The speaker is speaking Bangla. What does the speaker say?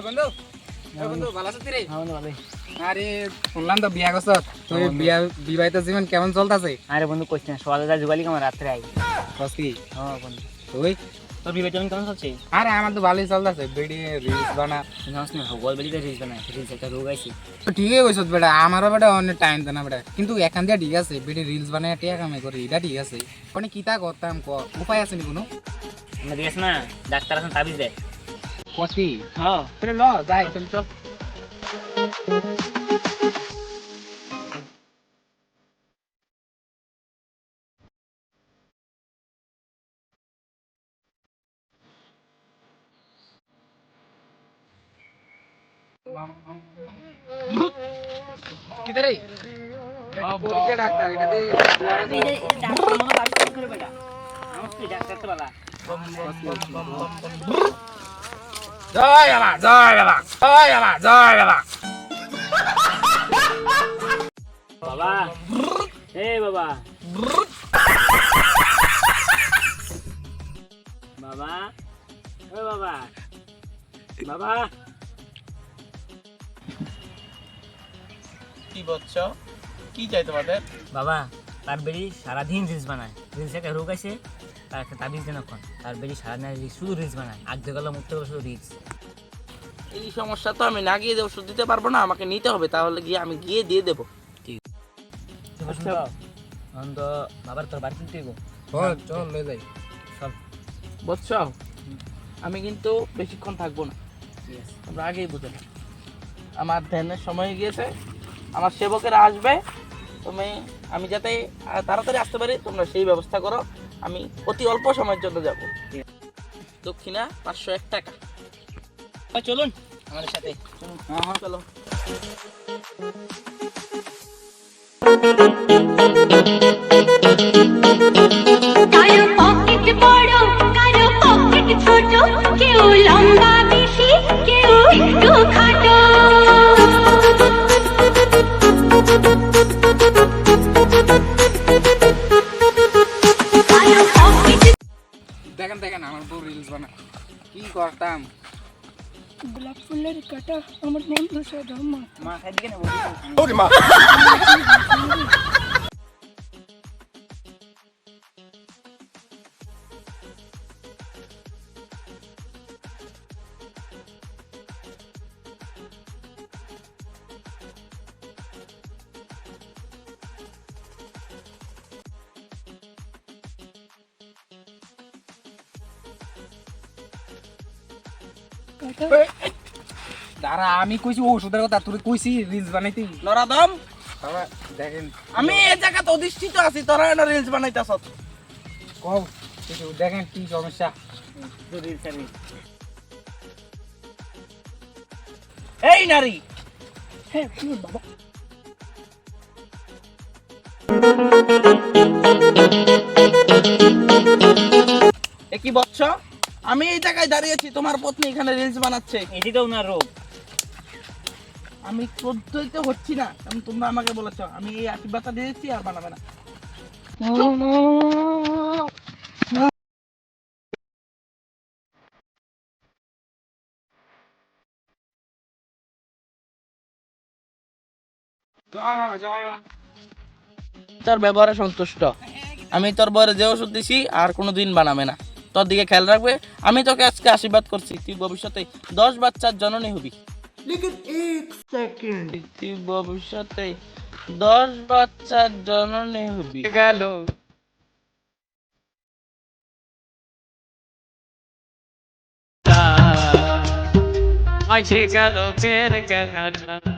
বন্ধু বন্ধু ভালো আছিস রে? হ্যাঁ বন্ধু ভালোই। আরে শুনলাম তো বিয়া করছ, তুই বিবাহিত জীবন কেমন চলতেছে? আরে বন্ধু কইছ না, সকালে যা জোগালি আমার রাত্রে আই। কি হ্যাঁ বন্ধু, তুই? তোর বিবাহ জীবন কেমন চলছে? আরে আমার তো ভালোই চলতেছে, ভিডিও রিলস বানা। জানিস না গোল বেলিতে রিলস বানায়, রিলস একটা রোগ আইছে। ঠিকই কইছ বেটা, আমারও বেটা অনেক টাইম দেয় না বেটা, কিন্তু এখান দিয়ে ঠিক আছে, ভিডিও রিলস বানায় টিয়া কামাই করি, এটা ঠিক আছে। মানে কিতা করতাম ক, উপায় আছে নি কোনো? আমরা দিয়েছ না ডাক্তার আছেন তাবিজ দেয়। কষ্টি হ্যাঁ ল যাই চল চল। কিধরে কে ডাক্তার এটা দে? ডাক্তার মনে তাবিজ করে বেটা, আমার কি ডাক্তার তো বালা। জয় বাবা জয় বাবা জয় বাবা জয় বাবা। বাবা এ বাবা বাবা ও বাবা বাবা কি বলছ? কি চাই তোমাদের? বাবা তার বেরি সারাদিন রিলস বানায়, রিলস একটা রোগ আছে, তার একটা তাবিজ দেন এখন। তার বেরি সারাদিন শুধু রিলস বানায়, আগে গেল মুক্ত গেল শুধু রিলস। এই সমস্যা তো আমি না গিয়ে ওষুধ দিতে পারবো না, আমাকে নিতে হবে, তাহলে গিয়ে আমি গিয়ে দিয়ে দেবো। এখন তো বাবার তোর বাড়ি কিনতে গো, চল চল লই যাই। সব বুঝছ, আমি কিন্তু বেশিক্ষণ থাকবো না, ঠিক আছে। তোমরা আগেই বুঝে না। আমার ধ্যানের সময় হয়ে গিয়েছে, আমার সেবকেরা আসবে, আমি যাতে তাড়াতাড়ি আসতে পারি তোমরা সেই ব্যবস্থা করো। আমি অতি অল্প সময়ের জন্য যাব। দক্ষিণা 501 টাকা। চলুন আমাদের সাথে, চলুন। হ্যাঁ চলো। কারো পকেট বড় কারো পকেট ছোট, কেউ লম্বা বেশি কেউ একটু খাটো। কারো পকেট দেখেন দেখেন আমার বউ রিলস বানা, কি করতাম। গোলাপ ফুলের কাটা আমার বন্ধু সাদা মা মাথায় দিকে না বলি। কাটা দাঁড়া, আমি কইছি ওষুধের কথা, তুই কইছি রিলস বানাইতি। নরাদম, বাবা দেখেন আমি এই জায়গাতে অধিষ্ঠিত আছি, তোরা এটা রিলস বানাইতেছ। কও কিছু, দেখেন কি সমস্যা। রিলস আর রিলস। এই নারী, হ্যাঁ বলুন বাবা। এ কি বলছ? আমি এই জায়গায় দাঁড়িয়েছি, তোমার পত্নী এখানে রিলস বানাচ্ছে। এটি তো ওনার রোগ। আমি ক্রোধিত হচ্ছি না, কারণ তোমরা আমাকে বলেছ, আমি এই আশীর্বাদটা দিয়েছি, আর বানাবে না। তোর ব্যবহারে সন্তুষ্ট, আমি তোর বরে যে ওষুধ দিছি আর কোনোদিন বানাবে না, তোর দিকে খেয়াল রাখবে। আমি তোকে আজকে আশীর্বাদ করছি, তুই ভবিষ্যতে 10 বাচ্চার জননী হবি। তুই ভবিষ্যতে 10 বাচ্চার জননী হবি। গেল I take a look at a